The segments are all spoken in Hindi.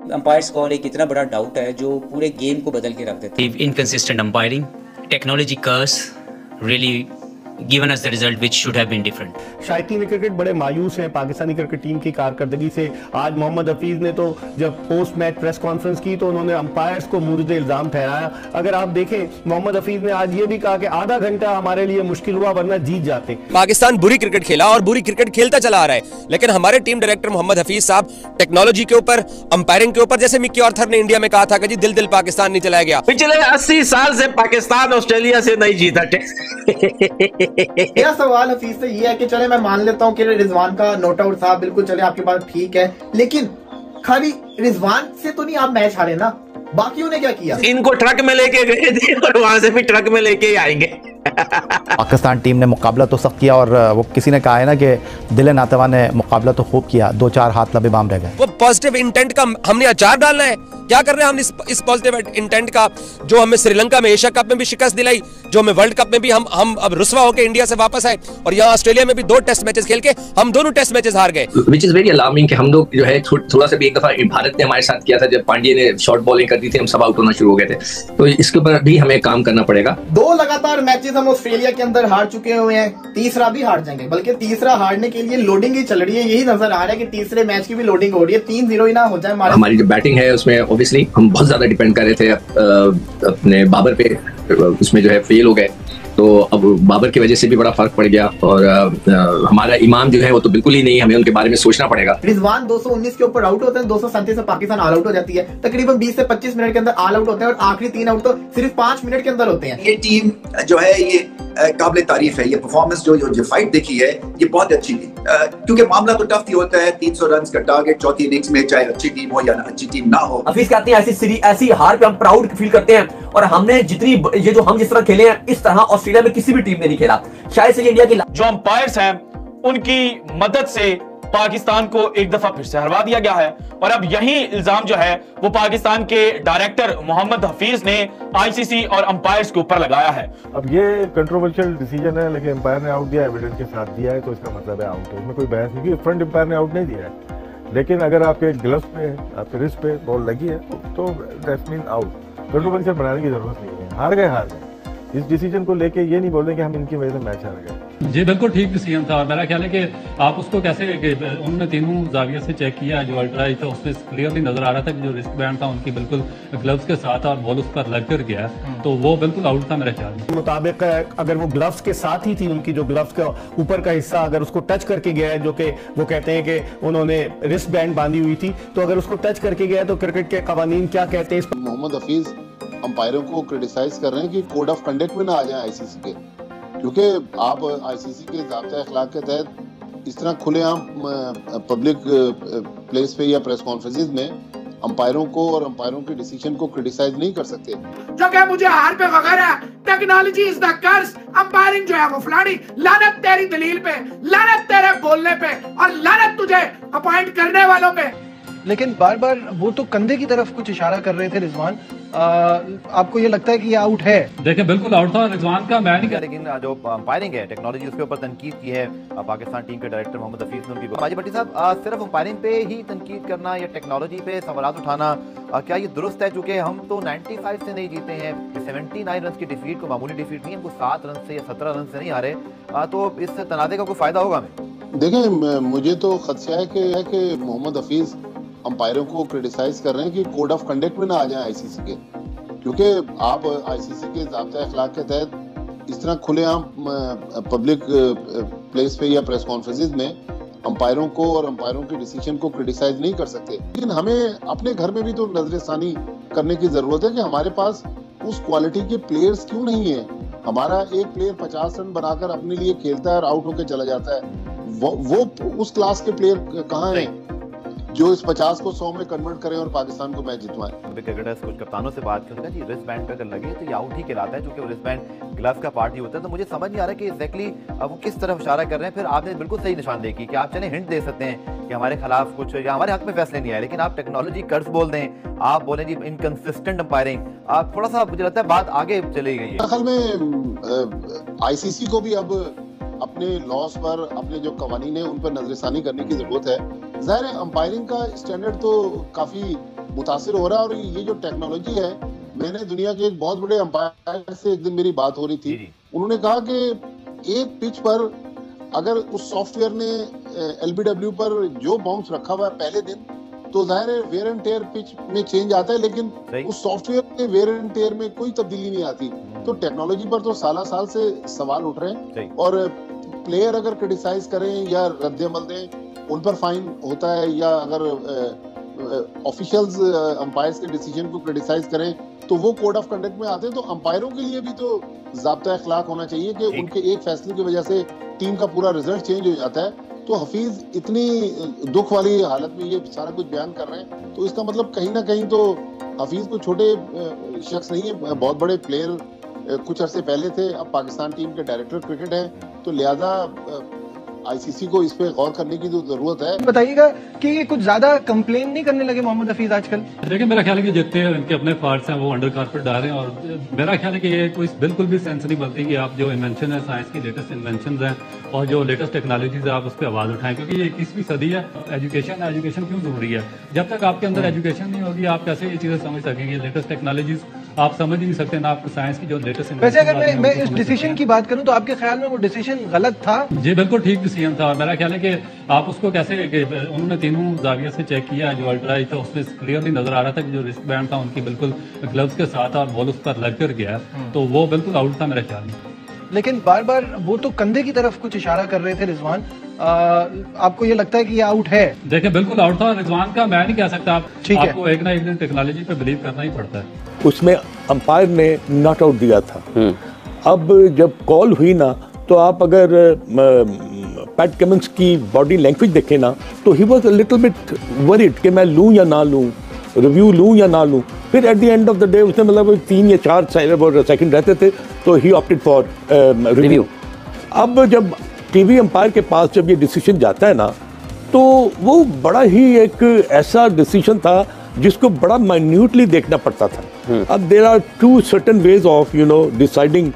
अंपायर्स कॉल एक इतना बड़ा डाउट है जो पूरे गेम को बदल के रख देता है। Inconsistent umpiring, technology curse really given us the result which should have been different. शायकीन क्रिकेट बड़े मायूस हैं पाकिस्तानी क्रिकेट टीम की कारकर्दगी से। आज मोहम्मद हफीज ने तो जब पोस्ट मैच प्रेस कॉन्फ्रेंस की तो उन्होंने अंपायर्स को मुर्द इल्जाम ठहराया। अगर आप देखें, मोहम्मद हफीज ने आज ये भी कहा कि आधा घंटा हमारे लिए मुश्किल हुआ वरना जीत जाते। पाकिस्तान बुरी क्रिकेट खेला और बुरी क्रिकेट खेलता चला आ रहा है, लेकिन हमारे टीम डायरेक्टर मोहम्मद हफीज साहब टेक्नोलॉजी के ऊपर, अंपायरिंग के ऊपर, जैसे मिक्की ऑर्थर ने इंडिया में कहा था कि जी दिल पाकिस्तान नहीं चलाया गया। पिछले 80 साल से पाकिस्तान ऑस्ट्रेलिया से नहीं जीता। सवाल हफीज से ये है कि चले मैं मान लेता हूँ कि रिजवान का नोट आउट था, बिल्कुल चले आपकी बात ठीक है, लेकिन खाली रिजवान से तो नहीं आप मैच हारे ना, बाकियों ने क्या किया? इनको ट्रक में लेके गए थे और वहां से भी ट्रक में लेके आएंगे। पाकिस्तान टीम ने मुकाबला तो सख्त किया और वो किसी ने कहा है ना कि दिल नातवा ने मुकाबला तो खूब किया, 2-4 हाथ लबे बाम रह गए। वो पॉजिटिव इंटेंट का हमने अचार डालना है। क्या कर रहे हैं हम इस पॉजिटिव इंटेंट का, जो हमें श्रीलंका में एशिया कप में भी शिकस्त दिलाई, जो हमें वर्ल्ड कप में भी हम अब रुस्वा होकर इंडिया से वापस आए और यहाँ ऑस्ट्रेलिया में भी 2 टेस्ट मैचेस खेल के हम दोनों टेस्ट मैचेस हार गए। विच इज वेरी अलार्मिंग कि हम लोग जो है थोड़ा सा भी, एक दफा भारत ने हमारे साथ किया था जब पांड्या ने शॉर्ट बॉलिंग कर दी थी, हम सब आउट होना शुरू हो गए थे। तो इसके ऊपर भी हमें काम करना पड़ेगा। 2 लगातार मैचेस हम ऑस्ट्रेलिया के अंदर हार चुके हुए हैं, तीसरा भी हार जाएंगे, बल्कि तीसरा हारने के लिए लोडिंग ही चल रही है। यही नजर आ रहा है कि तीसरे मैच की भी लोडिंग हो रही है, 3-0 ही ना हो जाए। हमारी जो बैटिंग है उसमें ऑब्वियसली हम बहुत ज्यादा डिपेंड कर रहे थे अपने बाबर पे, उसमें जो है फेल हो गए, तो अब बाबर की वजह से भी बड़ा फर्क पड़ गया। और हमारा इमाम जो है वो तो बिल्कुल ही नहीं, हमें उनके बारे में सोचना पड़ेगा। रिजवान 219 के ऊपर आउट होते हैं, 237 से पाकिस्तान ऑल आउट हो जाती है। तकरीबन 20 से 25 मिनट के अंदर ऑल आउट होते हैं और आखिरी 3 आउट तो सिर्फ 5 मिनट के अंदर होते हैं। ये टीम जो है ये काबिल तारीफ है। ये परफॉर्मेंस जो फाइट देखी है ये बहुत अच्छी थी, क्योंकि मामला तो टफ ही होता है। 300 रन का टारगेट चौथी इनिंग्स में, चाहे अच्छी टीम हो या अच्छी टीम ना हो। हफीज कहते हैं ऐसी हार पे हम प्राउड फील करते हैं और हमने जिस तरह खेले हैं इस तरह ऑस्ट्रेलिया में किसी भी टीम ने नहीं खेला। शायद से इंडिया की जो अंपायर्स हैं उनकी मदद से पाकिस्तान को एक दफा फिर से हरवा दिया गया है और अब यही इल्जाम जो है वो पाकिस्तान के डायरेक्टर मोहम्मद हफीज ने आईसीसी और अंपायर्स के ऊपर लगाया है। अब ये कंट्रोवर्शियल डिसीजन है, लेकिन अंपायर ने आउट दिया, एविडेंस के साथ दिया है, तो इसका मतलब है आउट है, इसमें कोई बहस नहीं। फ्रंट अंपायर ने आउट नहीं दिया है, लेकिन अगर आपके ग्लव्स पे, आपके रिस्ट पे बॉल लगी है तो दैट्स मीन आउट। कंट्रोवर्शियल बनाने की जरूरत नहीं है, हार गए। इस डिसीजन को लेके ये नहीं बोल रहे कि हम इनकी वजह से मैच हार गए। जी बिल्कुल ठीक डिसीजन था और मेरा ख्याल है कि आप उसको कैसे, उन्होंने तीनों जाविये से चेक किया, जो अल्ट्राई था उसमें क्लियरली नजर आ रहा था कि जो रिस्ट बैंड था उनकी बिल्कुल ग्लव्स के साथ और बॉल उस पर लग कर गया, तो वो बिल्कुल आउट था मेरे ख्याल में। मुताबिक अगर वो ग्लव्स के साथ ही थी, उनकी जो ग्लव्स का ऊपर का हिस्सा अगर उसको टच करके गया है, जो कि वो कहते हैं कि उन्होंने रिस्ट बैंड बांधी हुई थी, तो अगर उसको टच करके गया तो क्रिकेट के कवानीन क्या कहते हैं? मोहम्मद हफीज अंपायरों को क्रिटिसाइज कर रहे हैं कि कोड ऑफ कंडक्ट में ना आ जाए आईसीसी के, क्योंकि आप आईसीसी के ज़ाब्ता अखलाक के तहत इस तरह खुलेआम पब्लिक प्लेस पे या प्रेस कॉन्फ्रेंसेस में अंपायरों को और अंपायरों के डिसीजन को क्रिटिसाइज नहीं कर सकते। जो कि मुझे हार पे वगैरह technology is the curse, umpiring जो है वो फलानी, लानत तेरी दलील पे, लानत तेरे बोलने पे और लानत तुझे अपॉइंट करने वालों पे। लेकिन बार बार वो तो कंधे की तरफ कुछ इशारा कर रहे थे रिजवान, आपको ये लगता है कि ये आउट है? देखिए बिल्कुल आउट था रिजवान का, मैं नहीं, लेकिन जो अंपायरिंग है टेक्नोलॉजी उसके ऊपर तनकीद की है पाकिस्तान टीम के डायरेक्टर मोहम्मद हफीज ने। उनकी बाजी भट्टी साहब, सिर्फ अंपायरिंग पे ही तनकीद करना या टेक्नोलॉजी पे सवाल उठाना क्या ये दुरुस्त है? चूंकि हम तो 95 से नहीं जीते हैं, 79 रन की डिफीट को मामूली डिफीट नहीं, हमको 7 रन से या 17 रन से नहीं हारे, तो इस तनाज़े का कोई फायदा होगा हमें? देखें, मुझे तो खदशा है कि मोहम्मद हफीज अंपायरों को क्रिटिसाइज कर रहे हैं कि कोड ऑफ कंडक्ट में ना आ जाए आईसीसी के, क्योंकि आप आईसीसी के ज़ाब्ता अखलाक के तहत इस तरह खुलेआम पब्लिक प्लेस पे या प्रेस कॉन्फ्रेंसेस में अंपायरों को और अंपायरों के डिसीजन को क्रिटिसाइज नहीं कर सकते। लेकिन हमें अपने घर में भी तो नजरसानी करने की जरूरत है कि हमारे पास उस क्वालिटी के प्लेयर्स क्यों नहीं है। हमारा एक प्लेयर 50 रन बनाकर अपने लिए खेलता है और आउट होकर चला जाता है, वो उस क्लास के प्लेयर कहाँ हैं जो इस 50 को 100 में कन्वर्ट करें और पाकिस्तान को मैच जितवाएं। क्रिकेटर्स कुछ कप्तानों से बात की जी रिस्ट बैंड पे अगर लगे तो ये आउट ही कहलाता है, क्योंकि रिस्ट बैंड ग्लव्स का पार्ट ही होता है। तो मुझे समझ नहीं आ रहा कि एग्जैक्टली वो किस तरफ इशारा कर रहे हैं। फिर आपने बिल्कुल सही निशानदेही की कि आप चले हिंट दे सकते हैं कि हमारे खिलाफ कुछ या हमारे हक में फैसले नहीं आए, लेकिन आप टेक्नोलॉजी कर्स बोल दें, आप बोलें जी इनकंसिस्टेंट अंपायरिंग, आप थोड़ा सा मुझे लगता है बात आगे चली गई है। असल में आईसीसी को भी अब अपने लॉस पर, अपने जो कवानीन है उन पर नजरसानी करने की जरूरत है। जाहिर है अंपायरिंग का स्टैंडर्ड तो काफी मुतासिर हो रहा है। और ये जो टेक्नोलॉजी है, मैंने दुनिया के एक बहुत बड़े अंपायर से एक दिन मेरी बात हो रही थी, उन्होंने कहा कि एक पिच पर अगर उस सॉफ्टवेयर ने LBW पर जो बाउंस रखा हुआ है पहले दिन, तो जाहिर है वेयर एंड टेयर पिच में चेंज आता है, लेकिन उस सॉफ्टवेयर के वेयर एंड टेयर में कोई तब्दीली नहीं आती। तो टेक्नोलॉजी पर तो साल से सवाल उठ रहे हैं, और प्लेयर अगर क्रिटिसाइज करें या रद्द-ए-अमल दें, उन पर फाइन होता है, या अगर ऑफिशियल्स अंपायर्स के डिसीजन को क्रिटिसाइज करें तो वो कोड ऑफ कंडक्ट में आते हैं। तो अंपायरों के लिए भी तो ज़ाब्ता अखलाक होना चाहिए कि उनके एक फैसले की वजह से टीम का पूरा रिजल्ट चेंज हो जाता है। तो हफीज इतनी दुख वाली हालत में ये सारा कुछ बयान कर रहे हैं, तो इसका मतलब कहीं ना कहीं तो हफीज को छोटे शख्स नहीं है, बहुत बड़े प्लेयर कुछ अरसे पहले थे, अब पाकिस्तान टीम के डायरेक्टर क्रिकेट हैं, तो लिहाजा ICC को इस पे गौर करने की तो जरूरत है। बताइएगा कि ये कुछ ज्यादा कंप्लेन नहीं करने लगे मोहम्मद हफीज आजकल? देखिए, मेरा ख्याल है कि जितने इनके अपने फॉल्ट्स हैं वो अंडर कारपेट डाल रहे हैं, और मेरा ख्याल है कि ये कोई बिल्कुल भी सेंस नहीं बनती कि आप जो इन्वेंशन है, साइंस की लेटेस्ट इन्वेंशन हैं और जो लेटेस्ट टेक्नोलॉजीज है, आप उस पर आवाज उठाएं, क्योंकि ये 21वीं सदी है। एजुकेशन क्यों जरूरी है? जब तक आपके अंदर एजुकेशन नहीं होगी, आप कैसे ये चीजें समझ सकेंगे? लेटेस्ट टेक्नोलॉजीज आप समझ ही नहीं सकते ना, आपको साइंस की जो लेटेस्ट। वैसे अगर मैं इस डिसीजन की बात करूं तो आपके ख्याल में वो डिसीजन गलत था? जी बिल्कुल ठीक डिसीजन था, और मेरा ख्याल है कि आप उसको कैसे, उन्होंने तीनों जाविया से चेक किया, जो अल्ट्रा था उसमें क्लियरली नजर आ रहा था कि जो रिस्ट बैंड था उनकी बिल्कुल ग्लव्स के साथ और बॉल उस पर लग कर गया, तो वो बिल्कुल आउट था मेरे ख्याल में। लेकिन बार बार वो तो कंधे की तरफ कुछ इशारा कर रहे थे रिजवान, आपको ये लगता है कि ये आउट है? देखिए बिल्कुल आउट था रिजवान का, मैं नहीं कह सकता। आपको एक ना एक दिन टेक्नोलॉजी पे बिलीव करना ही पड़ता है। उसमें अंपायर ने नॉट आउट दिया था। अब जब कॉल हुई ना, तो आप अगर पैट कमिंस की बॉडी लैंग्वेज देखें ना, तो he was a little bit worried कि मैं लूं या ना लूं, रिव्यू लूं या ना लूं। फिर at the end of the day उसने मतलब 3 या 4 सेकंड रहते थे, तो ही ऑप्टेड फॉर रिव्यू। अब जब टीवी अंपायर के पास जब ये डिसीजन जाता है ना, तो वो बड़ा ही एक ऐसा डिसीजन था जिसको बड़ा माइन्यूटली देखना पड़ता था। अब there are 2 certain ways of deciding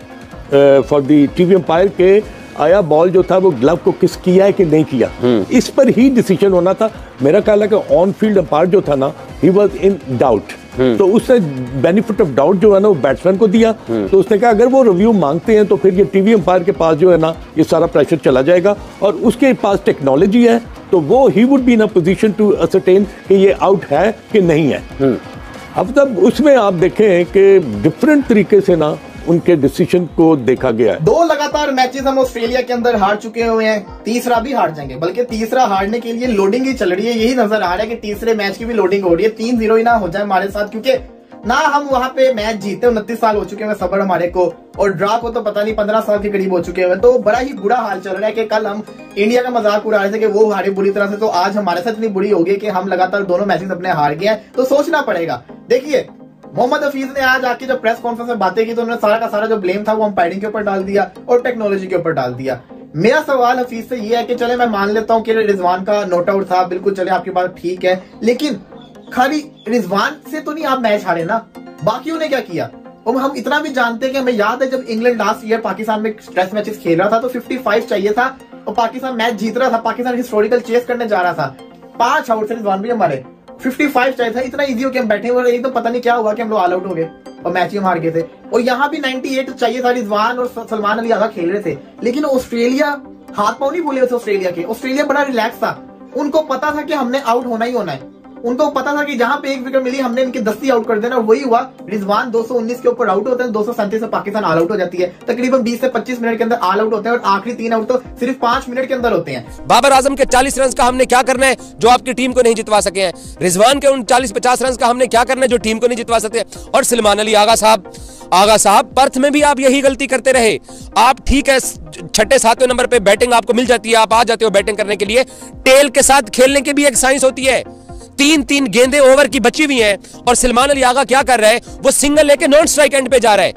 for the TV umpire के आया बॉल जो था वो ग्लव को किस किया है कि नहीं किया, इस पर ही डिसीजन होना था। मेरा ख्याल है कि ऑन फील्ड अंपायर जो था ना, ही वाज इन डाउट, तो उसने बेनिफिट ऑफ डाउट जो है ना वो बैट्समैन को दिया। तो उसने कहा अगर वो रिव्यू मांगते हैं तो फिर ये टीवी अंपायर के पास जो है ना ये सारा प्रेशर चला जाएगा, और उसके पास टेक्नोलॉजी है, तो वो ही would be in a position to ascertain कि ये आउट है कि नहीं है। अब तब उसमें आप देखें कि डिफरेंट तरीके से ना उनके डिसीजन को देखा गया है। 2 लगातार मैचेस हम ऑस्ट्रेलिया के अंदर हार चुके हुए हैं, तीसरा भी हार जाएंगे, बल्कि तीसरा हारने के लिए लोडिंग ही चल रही है। यही नजर आ रहा है कि तीसरे मैच की भी लोडिंग हो रही है, 3-0 ही ना हो जाए हमारे साथ, क्योंकि ना हम वहां पे मैच जीते, 29 साल हो चुके हैं सबर हमारे को, और ड्रा को तो पता नहीं 15 साल के करीब हो चुके हैं। तो बड़ा ही बुरा हाल चल रहा है कि कल हम इंडिया का मजाक उड़ा रहे थे कि वो हारे बुरी तरह से, तो आज हमारे साथ इतनी बुरी होगी कि हम लगातार दोनों मैचेस अपने हार गए हैं। तो सोचना पड़ेगा। देखिए, मोहम्मद हफीज ने आज आके जब प्रेस कॉन्फ्रेंस में बातें की तो उन्होंने सारा का सारा जो ब्लेम था वो अंपायरिंग के ऊपर डाल दिया और टेक्नोलॉजी के ऊपर डाल दिया। मेरा सवाल हफीज से ये है कि चले मैं मान लेता हूं कि रिजवान का नोट आउट था, बिल्कुल चले आपकी बात ठीक है, लेकिन खाली रिजवान से तो नहीं आप मैच हारे ना, बाकियों ने क्या किया? और हम इतना भी जानते हैं कि हमें याद है जब इंग्लैंड लास्ट ईयर पाकिस्तान में टेस्ट मैचेस खेल रहा था तो 55 चाहिए था और पाकिस्तान मैच जीत रहा था, पाकिस्तान हिस्टोरिकल चेस करने जा रहा था, 5 आउट से रिजवान भी हमारे 55 चाहिए था। इतना इजी हो कि हम बैठे हुए, एकदम पता नहीं क्या हुआ कि हम लोग ऑल आउट हो गए और मैच ही हम हार गए थे। और यहाँ भी 98 चाहिए था, रिजवान और सलमान अली आगा खेल रहे थे, लेकिन ऑस्ट्रेलिया हाथ पांव नहीं बोले थे ऑस्ट्रेलिया के। ऑस्ट्रेलिया बड़ा रिलैक्स था, उनको पता था कि हमने आउट होना ही होना है, उनको पता था कि जहां पे 1 विकेट मिली हमने इनके 10 ही आउट कर देना, और वही हुआ। रिजवान 219 के ऊपर आउट होते हैं, 237 से पाकिस्तान ऑल आउट हो जाती है। तकरीबन 20 से 25 मिनट के अंदर ऑल आउट होते हैं और आखिरी 3 आउट तो सिर्फ 5 मिनट के अंदर होते हैं। बाबर आजम के 40 रन का हमने क्या करना है जो आपकी टीम को नहीं जितवा सके हैं? रिजवान के उन 40-50 रन का हमने क्या करना है जो टीम को नहीं जितवा सकते? और सलमान अली आगा साहब पर्थ में भी आप यही गलती करते रहे। आप ठीक है 6-7वें नंबर पे बैटिंग आपको मिल जाती है, आप आ जाते हो बैटिंग करने के लिए, टेल के साथ खेलने की भी एक साइंस होती है। 3-3 गेंदें ओवर की बची हुई हैं और सलमान अली आगा क्या कर रहा है, वो सिंगल लेके नॉन स्ट्राइक एंड पे जा रहा है।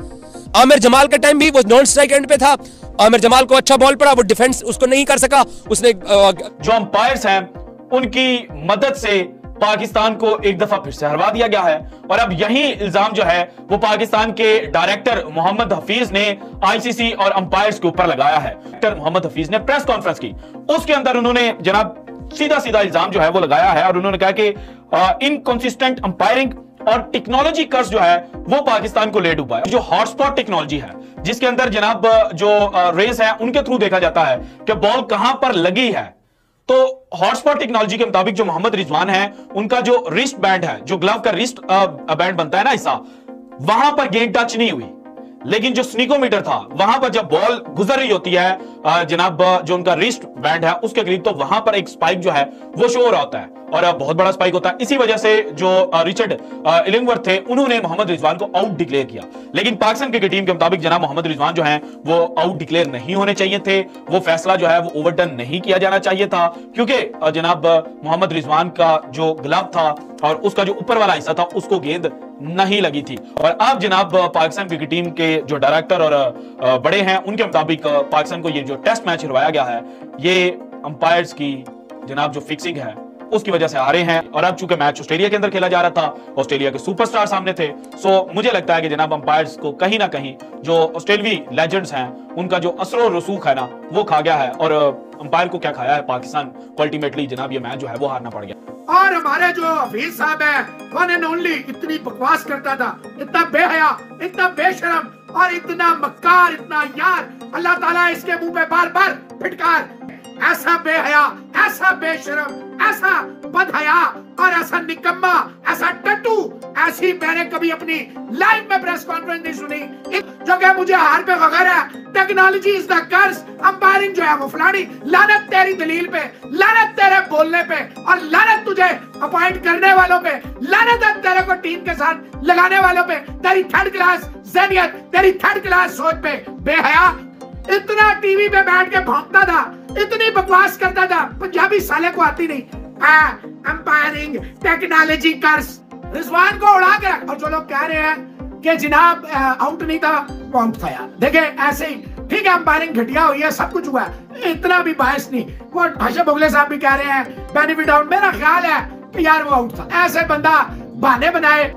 आमिर जमाल का टाइम भी वो नॉन स्ट्राइक एंड पे था, आमिर जमाल को अच्छा बॉल पड़ा, वो डिफेंस उसको नहीं कर सका, उसने जो अंपायर्स हैं उनकी मदद से पाकिस्तान को एक दफा फिर से हरवा दिया गया है। और अब यही इल्जाम जो है वो पाकिस्तान के डायरेक्टर मोहम्मद हफीज ने आईसीसी और अंपायर्स के ऊपर लगाया है। डायरेक्टर मोहम्मद हफीज ने प्रेस कॉन्फ्रेंस की, उसके अंदर उन्होंने जनाब सीधा इल्जाम जो है वो लगाया है और उन्होंने कहा कि इनकंसिस्टेंट अंपायरिंग और टेक्नोलॉजी कर्स जो है वो पाकिस्तान को ले डूबा है। जो हॉटस्पॉट टेक्नोलॉजी है जिसके अंदर जनाब जो रेस है उनके थ्रू देखा जाता है कि बॉल कहां पर लगी है, तो हॉटस्पॉट टेक्नोलॉजी के मुताबिक जो मोहम्मद रिजवान है उनका जो रिस्ट बैंड है, जो ग्लव का रिस्ट बैंड बनता है ना हिस्सा, वहां पर गेंद टच नहीं हुई। लेकिन जो स्निकोमीटर था वहां पर जब बॉल गुजर रही होती है जनाब जो उनका रिस्ट बैंड है उसके करीब, तो वहां पर एक स्पाइक जो है वो शो हो रहा होता है और बहुत बड़ा स्पाइक होता है। इसी वजह से जो रिचर्ड इलिंगवर्थ थे उन्होंने मोहम्मद रिजवान को आउट डिक्लेयर किया। लेकिन पाकिस्तान क्रिकेट टीम के मुताबिक जनाब मोहम्मद रिजवान जो है वो आउट डिक्लेयर नहीं होने चाहिए थे। वो फैसला जो है वो ओवरटर्न नहीं किया जाना चाहिए था, क्योंकि जनाब मोहम्मद रिजवान का जो ग्लव था और उसका जो ऊपर वाला हिस्सा था उसको गेंद नहीं लगी थी। और अब जनाब पाकिस्तान क्रिकेट टीम के जो डायरेक्टर और बड़े हैं उनके मुताबिक पाकिस्तान को ये जो टेस्ट मैच करवाया गया है ये अंपायर्स की जनाब जो फिक्सिंग है उसकी वजह से हारे हैं। और अब चूंकि मैच ऑस्ट्रेलिया के अंदर खेला जा रहा था, ऑस्ट्रेलिया के सुपरस्टार सामने थे, सो मुझे लगता है कि जनाब अंपायर्स को कहीं ना कहीं जो ऑस्ट्रेलियावी लेजेंड्स हैं उनका जो असर रसूख है ना वो खा गया है। और अंपायर को क्या खाया है पाकिस्तान को, अल्टीमेटली जनाब ये मैच जो है वो हारना पड़ गया। और हमारे जो हफीज साहब है वन एंड ओनली इतनी बकवास करता था, इतना बेहया, इतना बेशरम और इतना मक्कार, इतना यार, अल्लाह ताला इसके मुंह पे बार बार फिटकार। ऐसा बेहया, ऐसा बेशरम, ऐसा बदहया और ऐसा निकम्मा, ऐसा टट्टू, ऐसी मैंने कभी अपनी लाइफ में प्रेस कॉन्फ्रेंस नहीं सुनी। जो कि मुझे हार पे वगैरह है, technology is the curse, umpiring जो है वो फलानी, लानत तेरी दलील पे, लानत तेरे बोलने पे और लानत तुझे अपॉइंट करने वालों पे, लानत है तेरे को टीम के साथ लगाने वालों पे, तेरी थर्ड क्लास ज़हनियत, तेरी थर्ड क्लास सोच पे। बेहया, इतना टीवी पे बैठ के भौंकता था, इतनी बकवास करता था, पंजाबी साले को आती नहीं। अंपायरिंग टेक्नोलॉजी कर्स, रिजवान को उड़ा के रख। और जो लोग कह रहे हैं कि जनाब आउट नहीं था, वो आउट था यार। देखे ऐसे ही ठीक है, अंपायरिंग घटिया हुई है, सब कुछ हुआ है, इतना भी बायस नहीं। वो भाषा बोगले साहब भी कह रहे हैं बेनिफिट आउट, मेरा ख्याल है कि यार वो आउट था। ऐसे बंदा बहाने बनाए।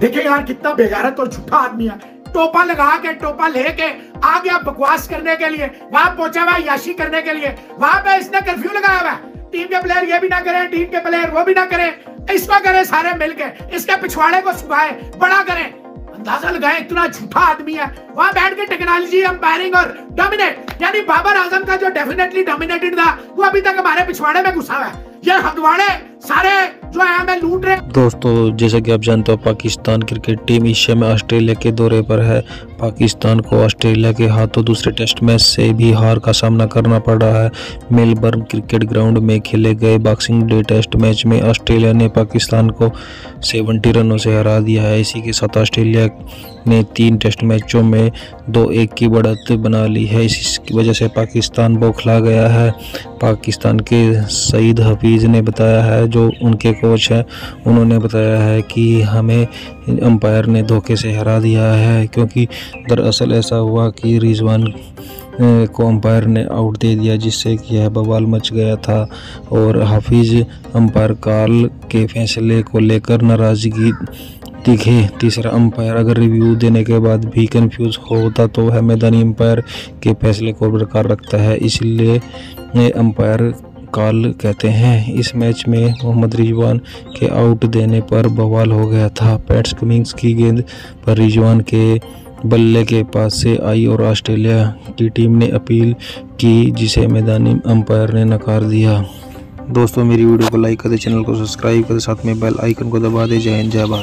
देखे यार कितना बेगारत और झूठा आदमी है, टोपा लगा के टोपा लेके आ गया बकवास करने के लिए, वहां पहुंचा हुआ याशी करने के लिए, वहां पे इसने कर्फ्यू लगाया हुआ है। टीम के प्लेयर ये भी ना करें, टीम के प्लेयर वो भी ना करें, इसको करें सारे मिलके, इसके पिछवाड़े को सुखाए, बड़ा करें। अंदाजा लगाए इतना झूठा आदमी है, वहां बैठ के टेक्नोलॉजी, अंपायरिंग और डोमिनेट, यानी बाबर आजम का जो डेफिनेटली डोमिनेटेड था वो अभी तक हमारे पिछवाड़े में घुसा हुआ है। ये हदवाड़े सारे जो है हमें लूट रहे। दोस्तों जैसा कि आप जानते हो पाकिस्तान क्रिकेट टीम इस समय ऑस्ट्रेलिया के दौरे पर है। पाकिस्तान को ऑस्ट्रेलिया के हाथों दूसरे टेस्ट मैच से भी हार का सामना करना पड़ रहा है। मेलबर्न क्रिकेट ग्राउंड में खेले गए बॉक्सिंग डे टेस्ट मैच में ऑस्ट्रेलिया ने पाकिस्तान को 70 रनों से हरा दिया है। इसी के साथ ऑस्ट्रेलिया ने 3 टेस्ट मैचों में 2-1 की बढ़त बना ली है। इसकी वजह से पाकिस्तान बौखला गया है। पाकिस्तान के सईद हफीज ने बताया है, जो उनके कोच हैं, उन्होंने बताया है कि हमें अंपायर ने धोखे से हरा दिया है, क्योंकि दरअसल ऐसा हुआ कि रिजवान को अंपायर ने आउट दे दिया, जिससे कि यह बवाल मच गया था। और हाफिज अंपायर कॉल के फैसले को लेकर नाराज़गी दिखे। तीसरा अंपायर अगर रिव्यू देने के बाद भी कंफ्यूज होता तो वह मैदानी अंपायर के फैसले को बरकरार रखता है, इसलिए अंपायर कॉल कहते हैं। इस मैच में मोहम्मद रिजवान के आउट देने पर बवाल हो गया था। पैट्स कमिंग्स की गेंद पर रिजवान के बल्ले के पास से आई और ऑस्ट्रेलिया की टीम ने अपील की, जिसे मैदानी अंपायर ने नकार दिया। दोस्तों मेरी वीडियो को लाइक कर दे, चैनल को सब्सक्राइब कर दे, साथ में बेल आइकन को दबा दे। जय हिंद, जय भारत।